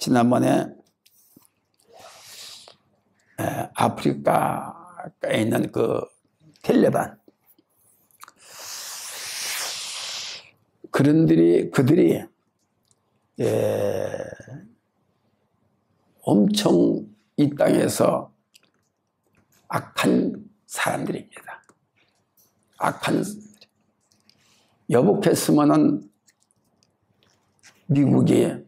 지난번에 아프리카에 있는 그 텔레반 그들이 엄청 이 땅에서 악한 사람들입니다. 악한 사람들. 여복했으면은 미국이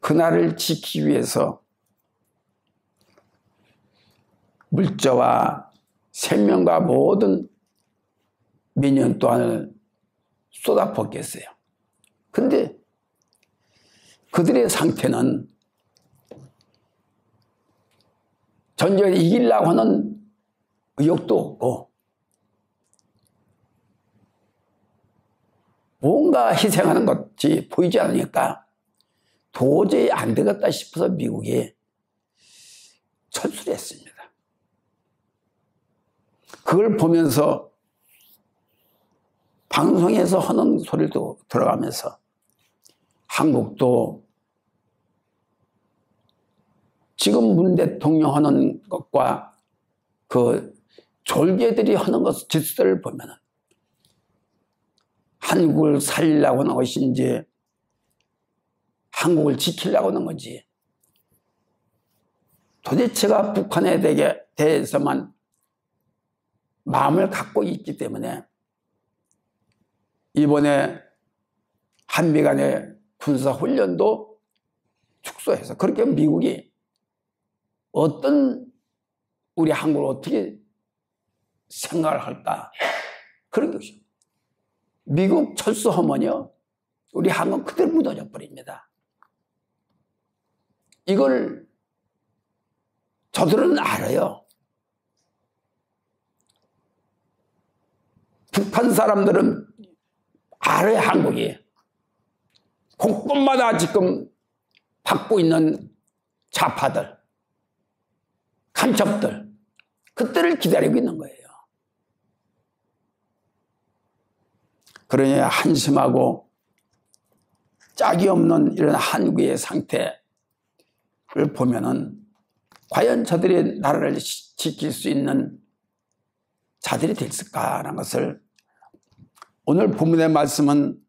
그날을 지키기 위해서 물자와 생명과 모든 민영 또한을 쏟아붓겠어요. 근데 그들의 상태는 전쟁을 이기려고 하는 의욕도 없고 뭔가 희생하는 것이 보이지 않으니까 도저히 안 되겠다 싶어서 미국이 철수를 했습니다. 그걸 보면서 방송에서 하는 소리도 들어가면서 한국도 지금 문 대통령 하는 것과 그 졸개들이 하는 짓을 보면은 한국을 살리려고 하는 것인지 한국을 지키려고 하는 건지 도대체가 북한에 대해서만 마음을 갖고 있기 때문에 이번에 한미 간의 군사훈련도 축소해서 그렇게 미국이 우리 한국을 어떻게 생각을 할까 그런 것이죠. 미국 철수하면요 우리 한국 그대로 무너져 버립니다. 이걸 저들은 알아요. 북한 사람들은 알아요. 한국이 곳곳마다 지금 받고 있는 좌파들 간첩들 그때를 기다리고 있는 거예요. 그러니 한심하고 짝이 없는 이런 한국의 상태를 보면은 과연 저들이 나라를 지킬 수 있는 자들이 됐을까라는 것을 오늘 본문의 말씀은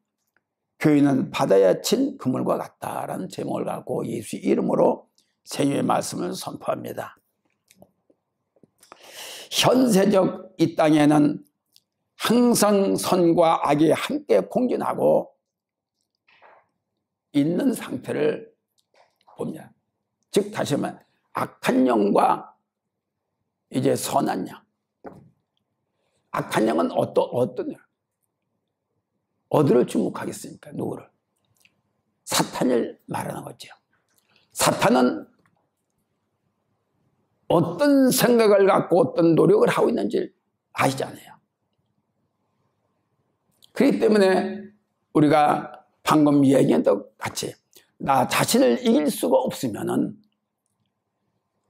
교인은 바다에 친 그물과 같다라는 제목을 갖고 예수 이름으로 생명의 말씀을 선포합니다. 현세적 이 땅에는 항상 선과 악이 함께 공존하고 있는 상태를 봅니다. 즉 다시 말하면 악한 영과 이제 선한 영. 악한 영은 어떤 영? 어디를 주목하겠습니까? 누구를? 사탄을 말하는 거죠. 사탄은 어떤 생각을 갖고 어떤 노력을 하고 있는지 아시잖아요. 그렇기 때문에 우리가 방금 얘기한 것 같이 나 자신을 이길 수가 없으면은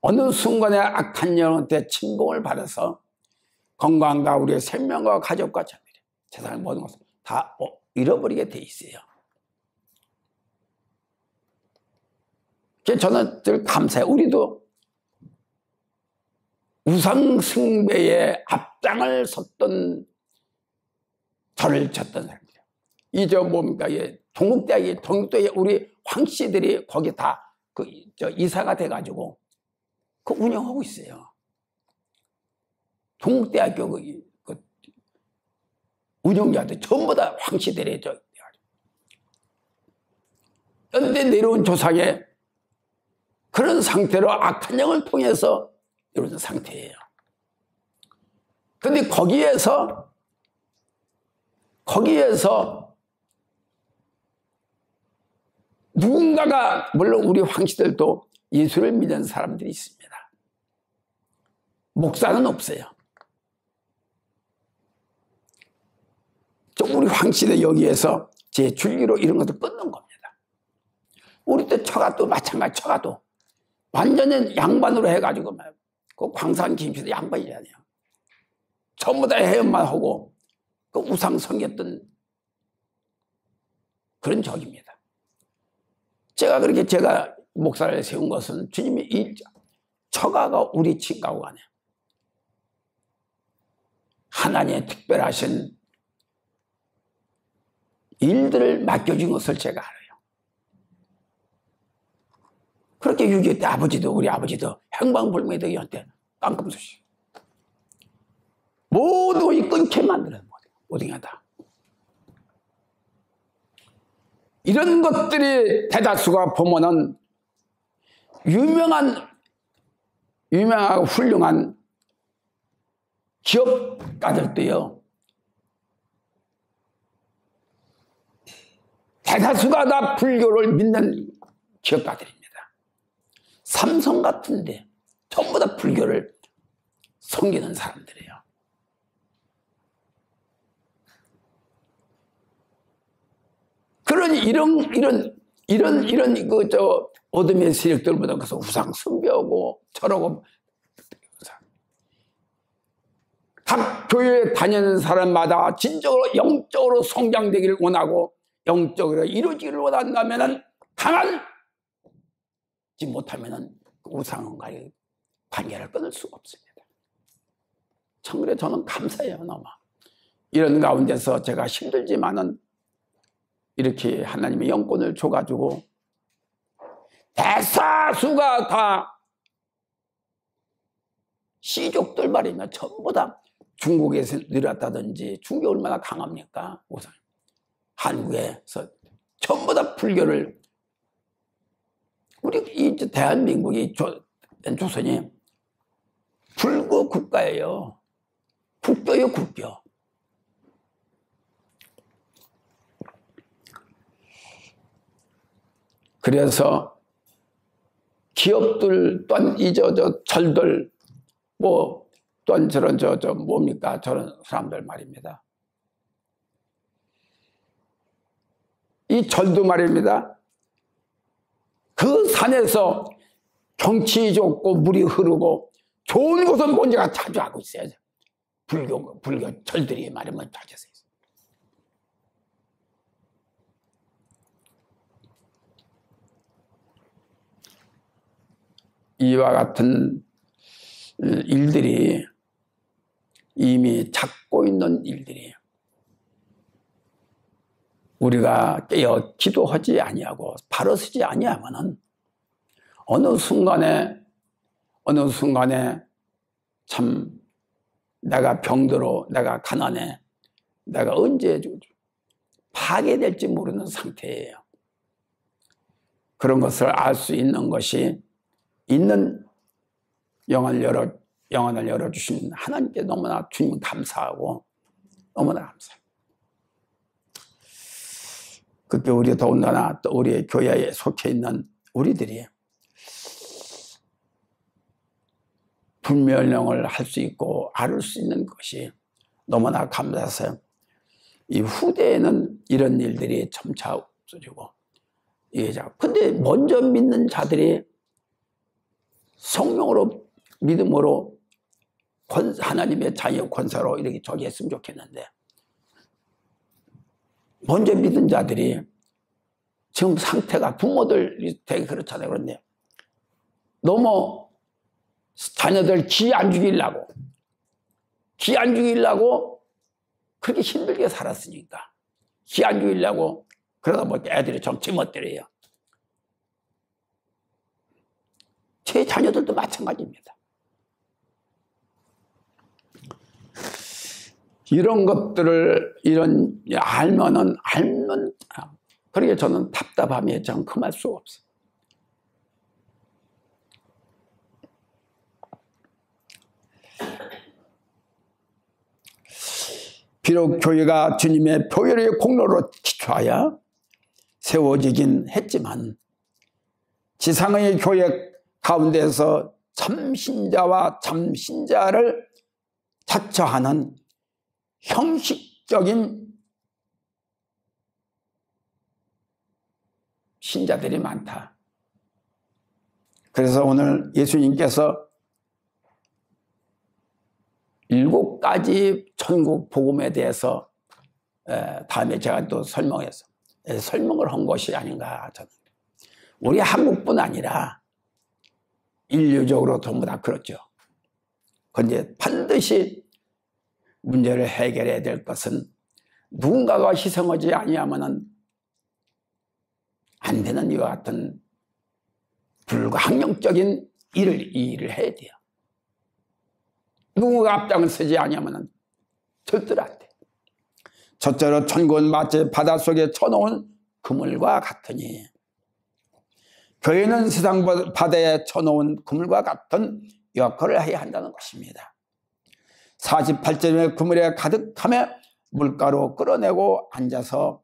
어느 순간에 악한 영한테 침공을 받아서 건강과 우리의 생명과 가족과 자녀, 세상의 모든 것을 다 잃어버리게 돼 있어요. 저는 늘 감사해요. 우리도 우상숭배의 앞장을 섰던 절을 쳤던 사람들이에요. 이저 뭡니까? 동국대학에 우리 황씨들이 거기 다 이사가 돼가지고 그 운영하고 있어요. 동국대학교 운영자들 전부 다 황씨들이 연대 내려온 조상의 그런 상태로 악한 영을 통해서 이런 상태예요. 그런데 거기에서 누군가가 물론 우리 황씨들도 예수를 믿는 사람들이 있습니다. 목사는 없어요. 우리 황씨들 여기에서 제 줄기로 이런 것도 끊는 겁니다. 우리 때 처가도 마찬가지. 처가도 완전히 양반으로 해가지고 그 광산 김씨도 양반이잖아요. 전부 다 해연만 하고 그 우상 섬겼던 그런 적입니다. 제가 목사를 세운 것은 주님이 이 처가가 우리 친가고 가네. 하나님의 특별하신 일들을 맡겨준 것을 제가 알아요. 그렇게 6.25 때 아버지도, 우리 아버지도 행방불명이한테 깜깜소식. 모두 이 끊게 만드는 모딩하다. 이런 것들이 대다수가 보면은 유명하고 훌륭한 기업가들도요, 대다수가 다 불교를 믿는 기업가들입니다. 삼성 같은데 전부 다 불교를 섬기는 사람들이에요. 그러니 이런 어둠의 세력들보다 그래서 우상 숭배하고 저러고, 각 교회에 다니는 사람마다 진정으로 영적으로 성장되기를 원하고 영적으로 이루어지기를 원한다면은 강하지 못하면은 우상과의 관계를 끊을 수가 없습니다. 참 그래 저는 감사해요. 너무 이런 가운데서 제가 힘들지만은 이렇게 하나님의 영권을 줘가지고 대다수가 다 시족들 말이냐 전부 다 중국에서 내려왔다든지, 중국이 얼마나 강합니까? 우선 한국에서 전부 다 불교를, 우리 이 대한민국이 조선이 불교 국가예요. 국교요, 국교. 그래서 기업들 또한 절들 또한 저런 뭡니까? 저런 사람들 말입니다. 이 절도 말입니다. 그 산에서 경치 좋고 물이 흐르고 좋은 곳은 뭔지가 자주 하고 있어요. 불교 절들이 말이면 자주 있어요. 이와 같은 일들이 이미 잡고 있는 일들이에요. 우리가 깨어 기도하지 아니하고 바로 서지 아니하면은 어느 순간에 참 내가 병들어, 내가 가난해, 내가 언제 파괴될지 모르는 상태예요. 그런 것을 알 수 있는 것이 있는 영혼을 열어주신 하나님께 너무나 주님 감사하고 너무나 감사해요. 그때 우리 더군다나 또 우리 교회에 속해 있는 우리들이 불멸령을 할 수 있고 알을 수 있는 것이 너무나 감사해서 이 후대에는 이런 일들이 점차 없어지고, 근데 먼저 믿는 자들이 성령으로 믿음으로 하나님의 자녀 권세로 이렇게 저기 했으면 좋겠는데, 먼저 믿은 자들이 지금 상태가 부모들이 되게 그렇잖아요. 그런데 너무 자녀들 기 안 죽이려고 그렇게 힘들게 살았으니까 기 안 죽이려고 그러다 보니까 애들이 좀 지멋대로예요. 제 자녀들도 마찬가지입니다. 이런 것들을 알면 그러게 저는 답답함이 참 금할 수가 없어요. 비록 교회가 주님의 보혈의 공로로 기초하여 세워지긴 했지만 지상의 교회 가운데서 참신자와 참신자를 자처하는 형식적인 신자들이 많다. 그래서 오늘 예수님께서 7가지 천국 복음에 대해서 다음에 제가 또 설명을 한 것이 아닌가 저는. 우리 한국뿐 아니라 인류적으로 전부 다 그렇죠. 그런데 반드시 문제를 해결해야 될 것은 누군가가 희생하지 아니하면 안 되는 이와 같은 불가항력적인 이 일을 해야 돼요. 누군가 앞장을 서지 아니하면 절대로 안 돼. 첫째로 천국은 마치 바닷속에 쳐놓은 그물과 같으니, 교회는 세상 바다에 쳐놓은 그물과 같은 역할을 해야 한다는 것입니다. 48점의 그물에 가득하며 물가로 끌어내고 앉아서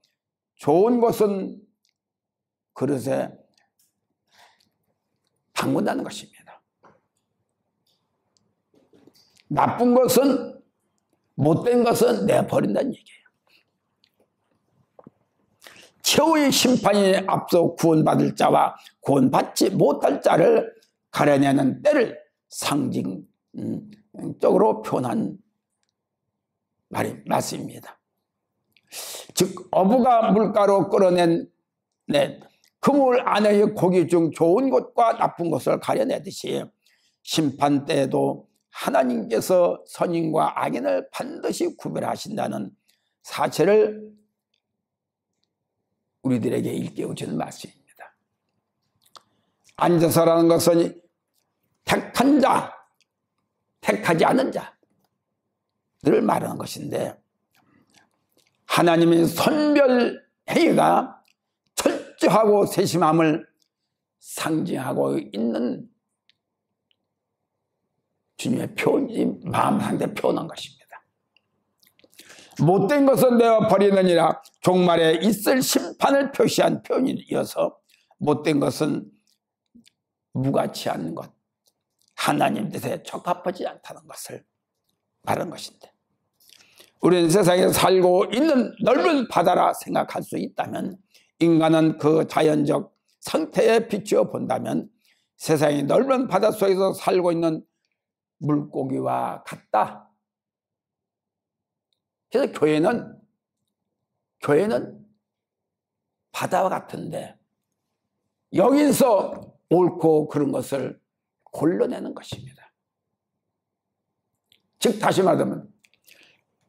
좋은 것은 그릇에 담근다는 것입니다. 나쁜 것은, 못된 것은 내버린다는 얘기예요. 최후의 심판이 앞서 구원받을 자와 구원받지 못할 자를 가려내는 때를 상징적으로 표현한 말씀입니다. 즉 어부가 물가로 끌어낸 그물 안의 고기 중 좋은 것과 나쁜 것을 가려내듯이 심판 때에도 하나님께서 선인과 악인을 반드시 구별하신다는 사실을 우리들에게 일깨워주는 말씀입니다. 앉아서라는 것은 택한 자, 택하지 않은 자를 말하는 것인데, 하나님의 선별행위가 철저하고 세심함을 상징하고 있는 주님의 표현이 마음 상태 표현한 것입니다. 못된 것은 내어 버리느니라, 종말에 있을 심판을 표시한 표현이어서 못된 것은 무가치한 것, 하나님 뜻에 적합하지 않다는 것을 말한 것인데, 우리는 세상에 살고 있는 넓은 바다라 생각할 수 있다면, 인간은 그 자연적 상태에 비추어 본다면 세상의 넓은 바다 속에서 살고 있는 물고기와 같다. 그래서 교회는 바다와 같은데 여기서 옳고 그런 것을 골라내는 것입니다. 즉 다시 말하면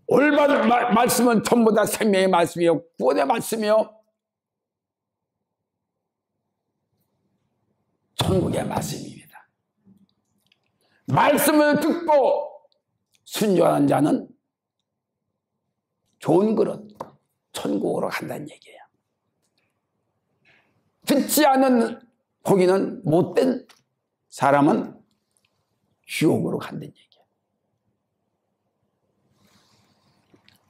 올바른 말씀은 전부 다 생명의 말씀이요, 구원의 말씀이요, 천국의 말씀입니다. 말씀을 듣고 순종하는 자는 좋은 그릇, 천국으로 간다는 얘기예요. 듣지 않은 고기는, 못된 사람은 지옥으로 간다는 얘기예요.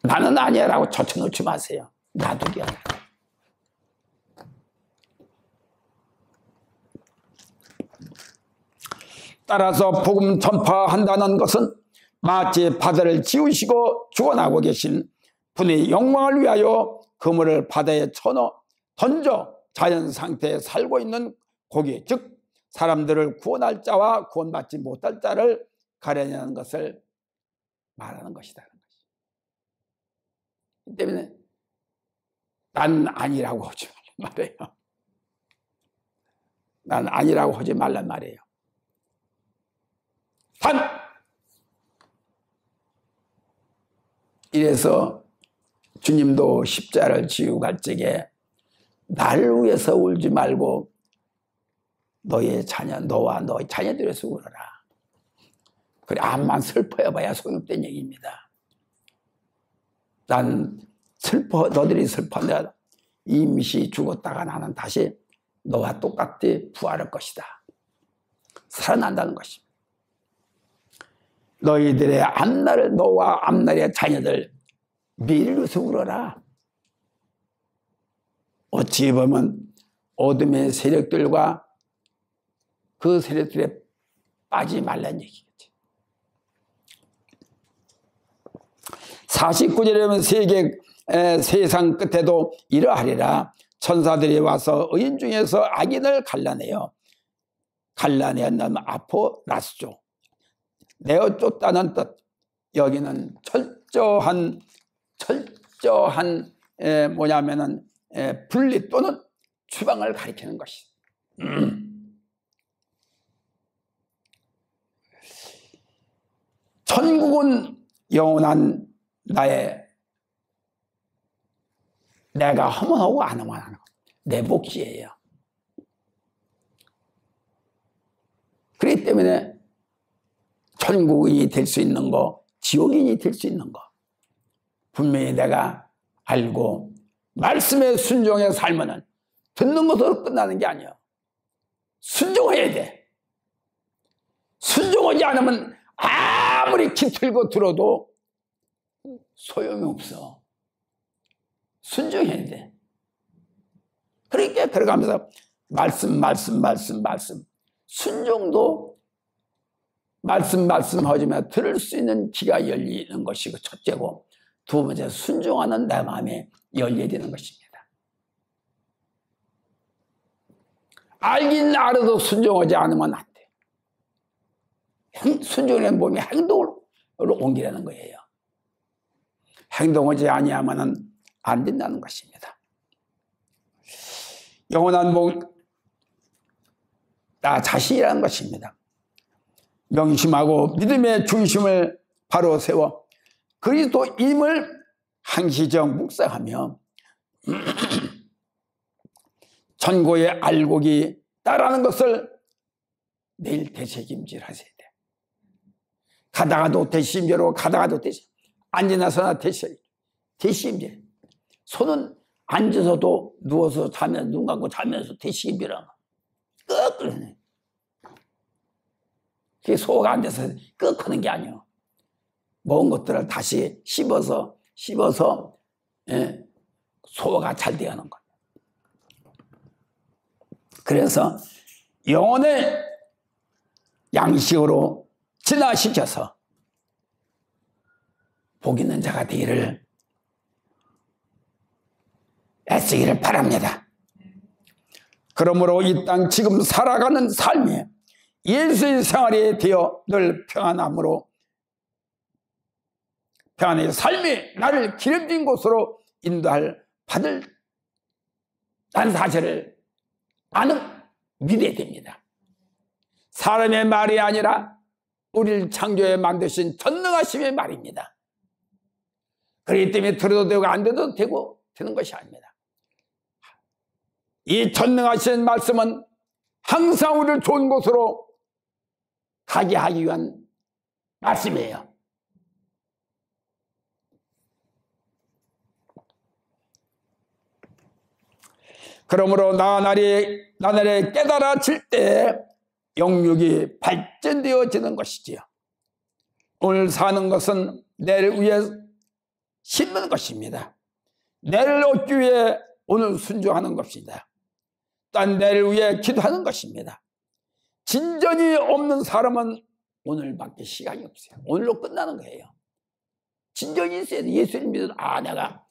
나는 아니야라고 젖혀놓지 마세요. 놔두게 하라. 따라서 복음 전파한다는 것은 마치 바다를 지우시고 주관하고 계신 분의 영광을 위하여 그물을 바다에 던져 자연 상태에 살고 있는 고기, 즉 사람들을 구원할 자와 구원받지 못할 자를 가려내는 것을 말하는 것이다. 이 때문에 난 아니라고 하지 말아요. 난 아니라고 하지 말란 말이에요. 이래서 주님도 십자가를 지고 갈 적에 나를 위해서 울지 말고 너의 자녀, 너와 너의 자녀들을 위해서 울어라. 그래, 암만 슬퍼해봐야 소용없다는 얘기입니다. 난 너들이 슬퍼한다. 이미시 죽었다가 나는 다시 너와 똑같이 부활할 것이다. 살아난다는 것입니다. 너희들의 앞날을, 너와 앞날의 자녀들 미래를 위해서 울어라. 어찌 보면 어둠의 세력들과 그 세력들에 빠지지 말라는 얘기겠지. 49절에 보면 세상 끝에도 이러하리라. 천사들이 와서 의인 중에서 악인을 갈라내었다면 아포라스죠. 내어 쫓다는 뜻. 여기는 철저한 뭐냐면은 분리 또는 추방을 가리키는 것이. 천국은 영원한 내가 하면 하고 안 하면 안 하고 내 몫이에요. 그렇기 때문에 천국인이 될 수 있는 거, 지옥인이 될 수 있는 거 분명히 내가 알고 말씀에 순종해 살면은 듣는 것으로 끝나는 게 아니에요. 순종해야 돼. 순종하지 않으면 아무리 기틀고 들어도 소용이 없어. 순종해야 돼. 그러니까 들어가면서 말씀 순종도 말씀하지만 들을 수 있는 귀가 열리는 것이고 첫째고, 두 번째 순종하는 내 마음에 열려야 되는 것입니다. 알긴 알아도 순종하지 않으면 안 돼. 순종의 몸이 행동으로 옮기라는 거예요. 행동하지 아니하면 안 된다는 것입니다. 영원한 복, 나 자신이라는 것입니다. 명심하고 믿음의 중심을 바로 세워 그리스도임을 항시적 묵상하며 천고의 알곡이 따라는 것을 내일 되새김질하셔야 돼. 가다가도 되새김질하고 가다가도 앉으나서나 되새김질. 손은 앉아서도 누워서 자면 눈 감고 자면서 되새김질하면 끄끄러네. 그게 소화가 안 돼서 끄끄는 게 아니에요. 먹은 것들을 다시 씹어서 소화가 잘 되어 하는 거예요. 그래서 영혼의 양식으로 진화시켜서 복 있는 자가 되기를 애쓰기를 바랍니다. 그러므로 이 땅 지금 살아가는 삶이 예수의 생활이 되어 늘 평안의 삶이 나를 기름진 곳으로 받을 사실을 믿어야 됩니다. 사람의 말이 아니라 우리를 창조해 만드신 전능하심의 말입니다. 그렇기 때문에 들어도 되고 안 돼도 되는 것이 아닙니다. 이 전능하신 말씀은 항상 우리를 좋은 곳으로 가게 하기 위한 말씀이에요. 그러므로 나날이 깨달아질 때 영육이 발전되어지는 것이지요. 오늘 사는 것은 내일 위해 심는 것입니다. 내일 얻기 위해 오늘 순종하는 것입니다. 딴 내일 위해 기도하는 것입니다. 진전이 없는 사람은 오늘밖에 시간이 없어요. 오늘로 끝나는 거예요. 진전이 있어야 돼. 예수님 믿어도 내가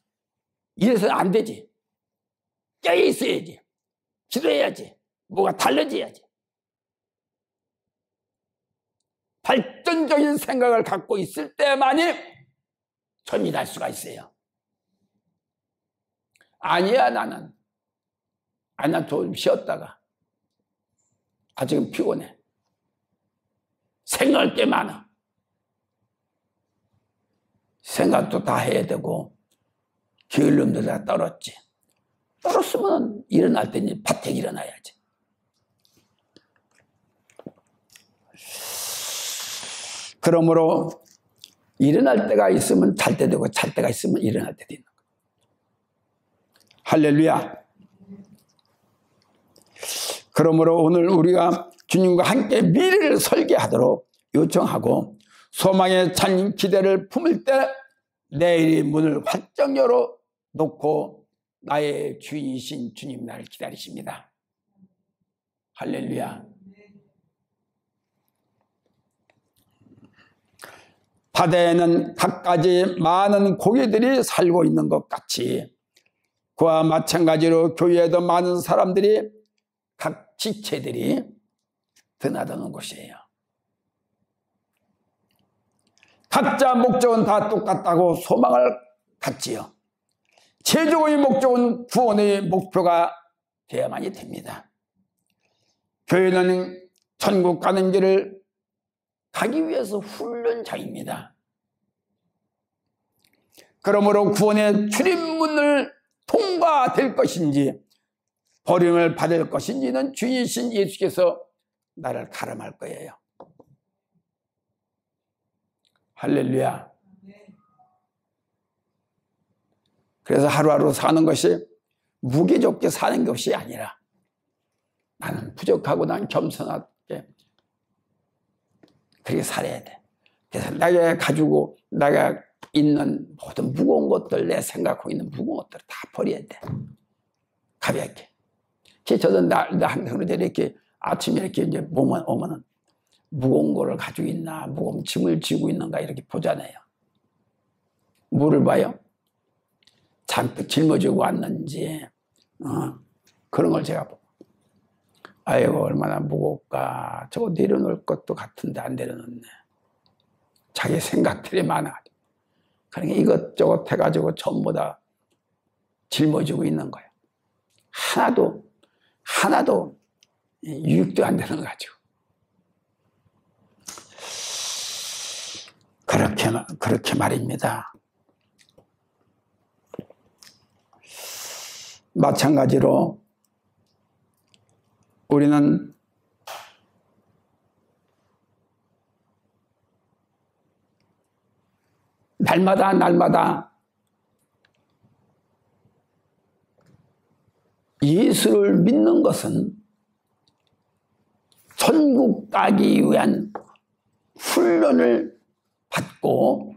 이래서는 안 되지. 깨어 있어야지. 기도해야지. 뭐가 달라져야지. 발전적인 생각을 갖고 있을 때만이 전이 날 수가 있어요. 아니야, 나는 좀 쉬었다가 지금 피곤해. 생각할 게 많아. 생각도 다 해야 되고 게을름도 다 떨었지. 떨었으면 일어날 때니 바짝 일어나야지. 그러므로 일어날 때가 있으면 잘 때 되고 잘 때가 있으면 일어날 때도 있는 거예요. 할렐루야. 그러므로 오늘 우리가 주님과 함께 미래를 설계하도록 요청하고 소망의 찬 기대를 품을 때 내일의 문을 활짝 열어놓고 나의 주인이신 주님 나를 기다리십니다. 할렐루야. 바다에는 갖가지 많은 고기들이 살고 있는 것 같이 그와 마찬가지로 교회에도 많은 사람들이 각 지체들이 드나드는 곳이에요. 각자 목적은 다 똑같다고 소망을 갖지요. 최종의 목적은 구원의 목표가 되어야만이 됩니다. 교회는 천국 가는 길을 가기 위해서 훈련장입니다. 그러므로 구원의 출입문을 통과될 것인지 버림을 받을 것인지는 주이신 예수께서 나를 가름할 거예요. 할렐루야. 그래서 하루하루 사는 것이 무기좋게 사는 것이 아니라 나는 부족하고 난 겸손하게 그렇게 살아야 돼. 그래서 내가 가지고 내가 있는 모든 무거운 것들, 내 생각하고 있는 무거운 것들을 다 버려야 돼. 가볍게. 저도 항상 이렇게 아침에 이렇게 이제 오면은 무거운 거를 가지고 있나, 무거운 짐을 지고 있는가 이렇게 보잖아요. 뭐를 봐요? 잔뜩 짊어지고 왔는지, 그런 걸 제가 보고. 아이고, 얼마나 무겁까. 저거 내려놓을 것도 같은데 안 내려놓네. 자기 생각들이 많아. 그러니까 이것저것 해가지고 전부 다 짊어지고 있는 거예요. 하나도 유익도 안 되는 거 가지고. 그렇게 말입니다. 마찬가지로 우리는 날마다 예수를 믿는 것은 천국 가기 위한 훈련을 받고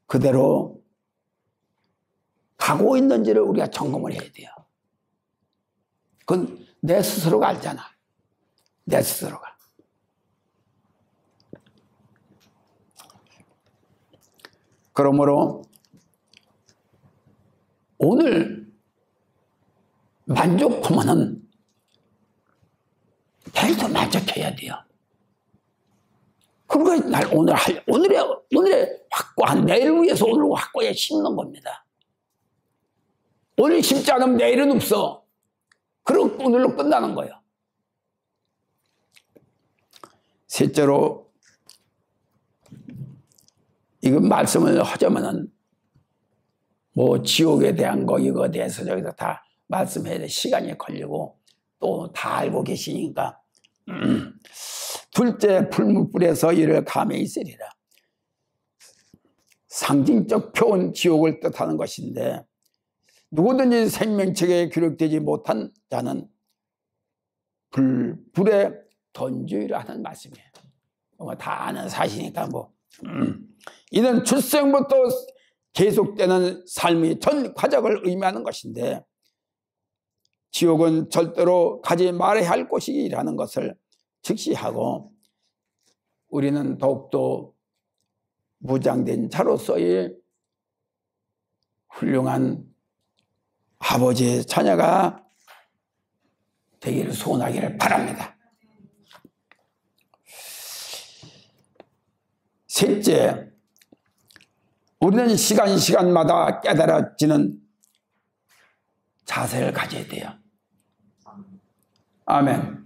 그대로 가고 있는지를 우리가 점검을 해야 돼요. 그건 내 스스로가 알잖아. 내 스스로가. 그러므로 오늘 만족하면은 내일도 만족해야 돼요. 그러니까 날 오늘의 확고한 내일을 위해서 오늘 확고에 심는 겁니다. 오늘 심지 않으면 내일은 없어. 그럼 오늘로 끝나는 거예요. 셋째로 이거 말씀을 하자면은 뭐 지옥에 대한 거 이거에 대해서 저기서 다 말씀해야 돼. 시간이 걸리고 또 다 알고 계시니까. 둘째, 풀무불에서 이를 감에 있으리라. 상징적 표현 지옥을 뜻하는 것인데 누구든지 생명책에 기록되지 못한 자는 불에 던지리라 하는 말씀이에요. 다 아는 사실이니까 뭐. 이는 출생부터 계속되는 삶의 전 과정을 의미하는 것인데 지옥은 절대로 가지 말아야 할 곳이라는 것을 직시하고 우리는 더욱더 무장된 자로서의 훌륭한 아버지의 자녀가 되기를 소원하기를 바랍니다. 셋째, 우리는 시간마다 깨달아지는 자세를 가져야 돼요. 아멘.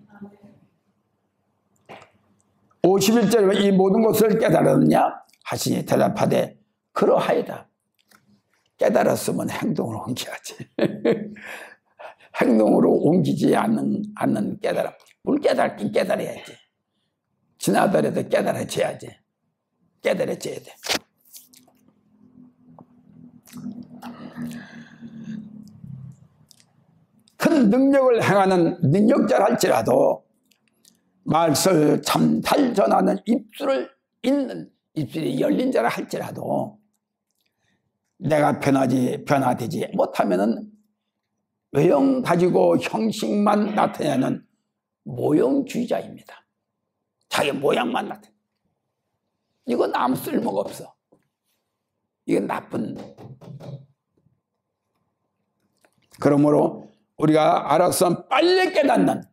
51절에 이 모든 것을 깨달았느냐 하시니 대답하되 그러하이다. 깨달았으면 행동으로 옮겨야지. 행동으로 옮기지 않는 깨달음. 뭘 깨달긴 깨달아야지. 지나더라도 깨달아져야지. 깨달아져야 돼. 큰 능력을 행하는 능력자라 할지라도 말을 참 잘 전하는 입술이 열린 자라 할지라도 내가 변화되지 못하면은 외형 가지고 형식만 나타내는 모형주의자입니다. 자기 모양만 나타내. 이건 아무 쓸모가 없어. 이건 나쁜. 그러므로 우리가 알아서 빨리 깨닫는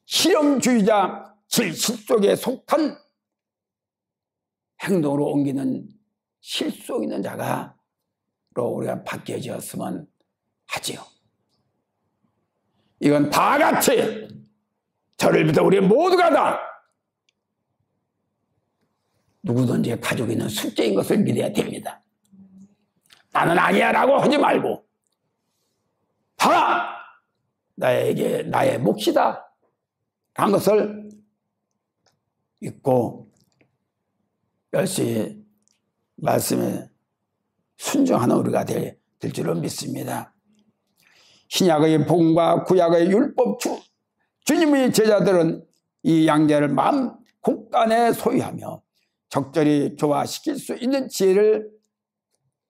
실험주의자 실속에 속한 행동으로 옮기는 실속 있는 자가로 우리가 바뀌어졌으면 하지요. 이건 다 같이 저를 비롯해 우리 모두가 다 누구든지 가지고 있는 숙제인 것을 믿어야 됩니다. 나는 아니야 라고 하지 말고 다 나에게 나의 몫이다 한 것을 믿고 열심히 말씀에 순종하는 우리가 될 줄로 믿습니다. 신약의 복음과 구약의 율법 주님의 제자들은 이 양자를 마음 곳간에 소유하며 적절히 조화시킬 수 있는 지혜를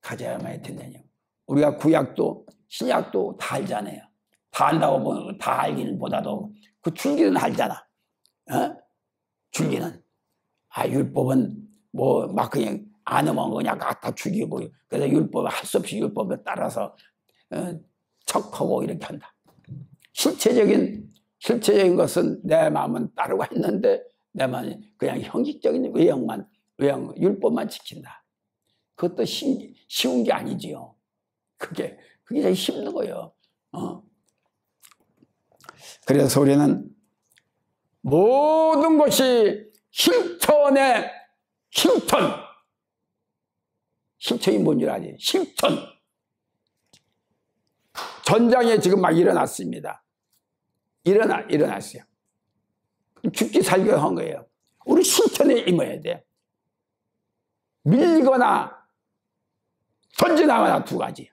가져야만 된다뇨. 우리가 구약도 신약도 다 알잖아요. 다 안다고 다 알기는 보다도 그 줄기는 알잖아. 어? 줄기는. 율법은 뭐 막 그냥 안으면 그냥 다 죽이고 그래서 율법을 할 수 없이 율법에 따라서 척하고 이렇게 한다. 실체적인 것은 내 마음은 따르고 했는데 내 마음은 그냥 형식적인 외형 율법만 지킨다. 그것도 쉬운 게 아니지요. 그게 제일 힘든 거예요. 그래서 우리는 모든 것이 실천의 실천이 뭔지 아지? 실천. 전장에 지금 막 일어났습니다. 일어났어요. 죽기 살기 한 거예요. 우리 실천에 임해야 돼. 밀거나 던져나가나 두 가지.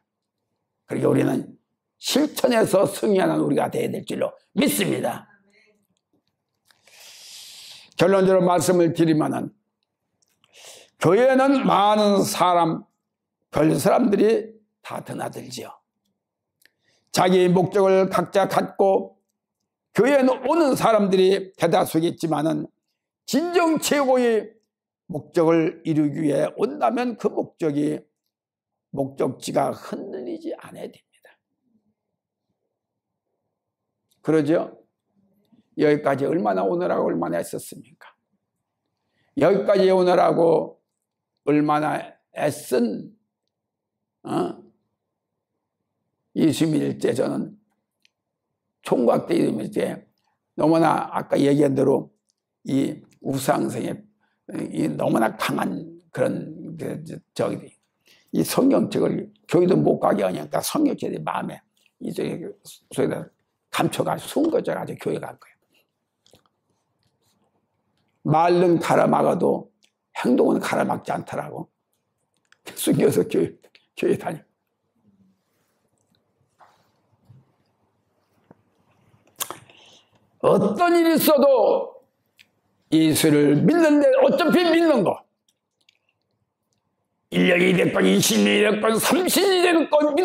그러니까 우리는 실천에서 승리하는 우리가 되어야 될 줄로 믿습니다. 결론적으로 말씀을 드리면은 교회는 많은 별 사람들이 다 드나들지요. 자기의 목적을 각자 갖고 교회에는 오는 사람들이 대다수겠지만은 진정 최고의 목적을 이루기 위해 온다면 그 목적지가 흔들리지 않아야 됩니다. 그러죠? 여기까지 얼마나 오느라고 얼마나 했었습니까? 여기까지 오느라고 얼마나 애쓴 21일째 저는 총각 때 이름일 때 너무나 아까 얘기한 대로 이 우상성에 너무나 강한 그런 이 성경책을 교회도 못 가게 하니까 성경책이 마음에 이제 소리가 감춰가지고 숨겨져가지고 교회 갈 거예요. 말은 가라막아도 행동은 가라막지 않더라고. 숨겨서 교회 다녀. 어떤 일이 있어도 예수를 믿는데 어차피 믿는 거. 1년이 됐건 20년이 됐건 30년이 됐건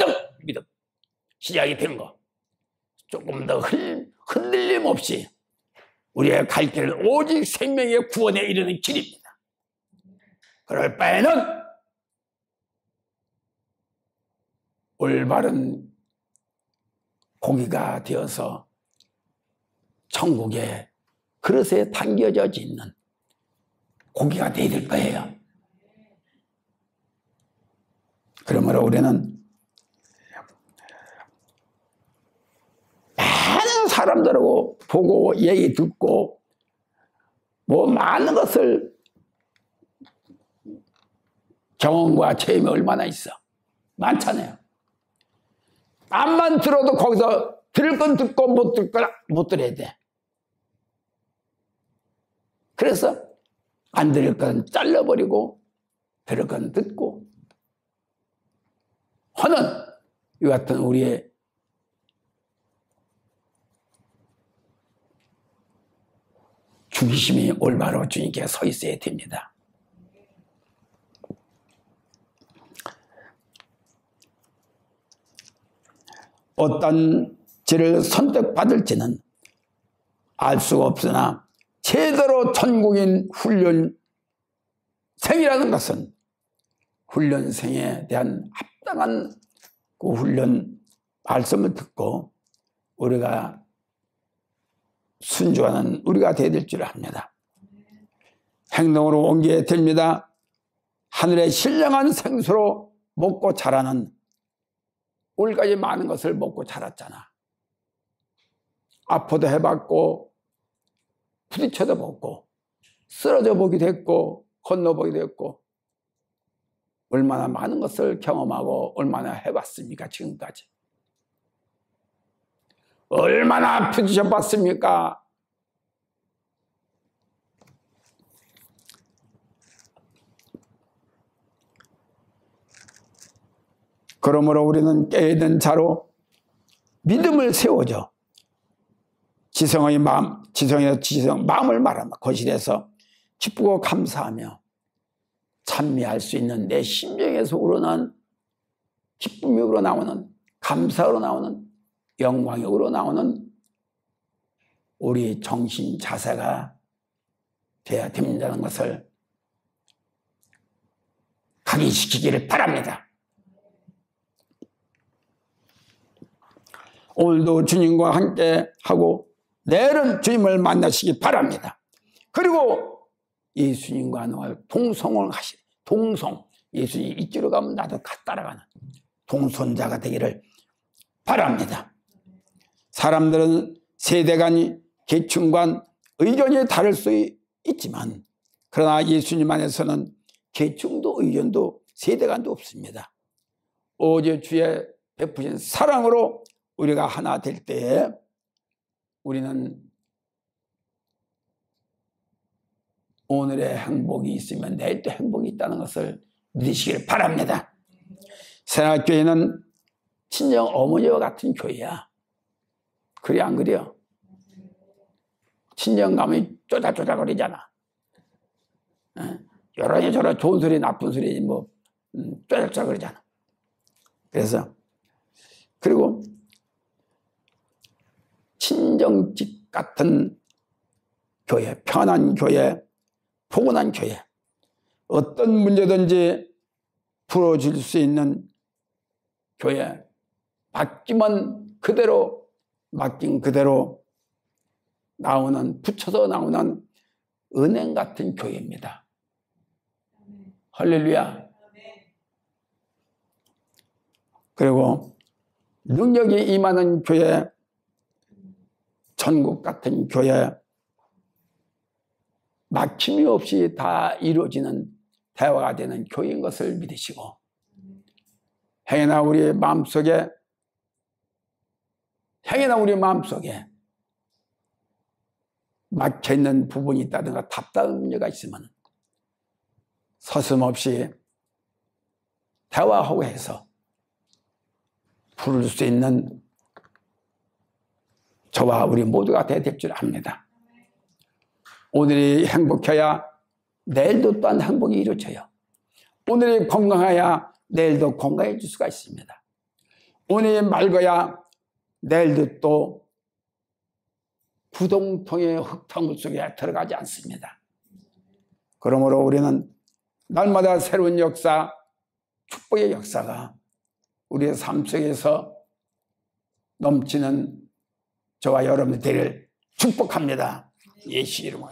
믿음. 시작이 된 거. 조금 더 흔들림 없이 우리의 갈 길은 오직 생명의 구원에 이르는 길입니다. 그럴 바에는 올바른 고기가 되어서 천국의 그릇에 담겨져 있는 고기가 되어야 될 거예요. 그러므로 우리는 많은 사람들하고 보고 얘기 듣고 뭐 많은 것을 경험과 체험이 얼마나 있어. 많잖아요. 암만 들어도 거기서 들을 건 듣고 못 들어야 돼. 그래서 안 들을 건 잘라버리고 들을 건 듣고 하는 이 같은 우리의 중심이 올바로 주님께 서 있어야 됩니다. 어떤 죄를 선택받을지는 알 수가 없으나 제대로 천국인 훈련생이라는 것은 훈련생에 대한 합당한 그 훈련 말씀을 듣고 우리가 순종하는 우리가 되어야 될 줄 압니다. 행동으로 옮겨야 됩니다. 하늘의 신령한 생수로 먹고 자라는 올까지 많은 것을 먹고 자랐잖아. 아파도 해봤고 부딪혀도 보고 쓰러져 보기도 했고 건너보기도 했고 얼마나 많은 것을 경험하고 얼마나 해봤습니까? 지금까지 얼마나 부딪혀 봤습니까? 그러므로 우리는 깨어있는 자로 믿음을 세워줘 지성의 마음, 마음을 말하며 거실에서 기쁘고 감사하며 찬미할 수 있는 내 심정에서 우러난 기쁨이 우러나오는 감사로 나오는 영광이 우러나오는 우리 정신 자세가 되어야 된다는 것을 각인시키기를 바랍니다. 오늘도 주님과 함께 하고 내일은 주님을 만나시기 바랍니다. 그리고 예수님과 너와 동성을 하시 동성 예수님 이쪽으로 가면 나도 따라가는 동선자가 되기를 바랍니다. 사람들은 세대간 계층간 의견이 다를 수 있지만 그러나 예수님 안에서는 계층도 의견도 세대간도 없습니다. 오직 주의 베푸신 사랑으로 우리가 하나 될 때에 우리는 오늘의 행복이 있으면 내일도 행복이 있다는 것을 믿으시길 바랍니다. 새학교회는 친정 어머니와 같은 교회야. 그래 안 그래요? 친정 가면 쪼잘쪼잘거리잖아. 여러니 저런 좋은 소리 나쁜 소리 뭐 쪼잘쪼잘거리잖아. 그래서 그리고 친정집 같은 교회, 편한 교회, 포근한 교회, 어떤 문제든지 풀어줄 수 있는 교회, 맡긴 그대로 나오는, 붙여서 나오는 은행 같은 교회입니다. 할렐루야. 그리고 능력이 임하는 교회, 천국 같은 교회, 막힘이 없이 다 이루어지는 대화가 되는 교회인 것을 믿으시고 행여나 우리 마음속에 막혀있는 부분이 있다든가 답답한 문제가 있으면 서슴없이 대화하고 해서 부를 수 있는 저와 우리 모두가 돼야 될 줄 압니다. 오늘이 행복해야 내일도 또한 행복이 이루어져요. 오늘이 건강해야 내일도 건강해질 수가 있습니다. 오늘이 맑아야 내일도 또 구동통의 흙탕물 속에 들어가지 않습니다. 그러므로 우리는 날마다 새로운 역사, 축복의 역사가 우리의 삶 속에서 넘치는 저와 여러분들 되기를 축복합니다. 예수 이름으로.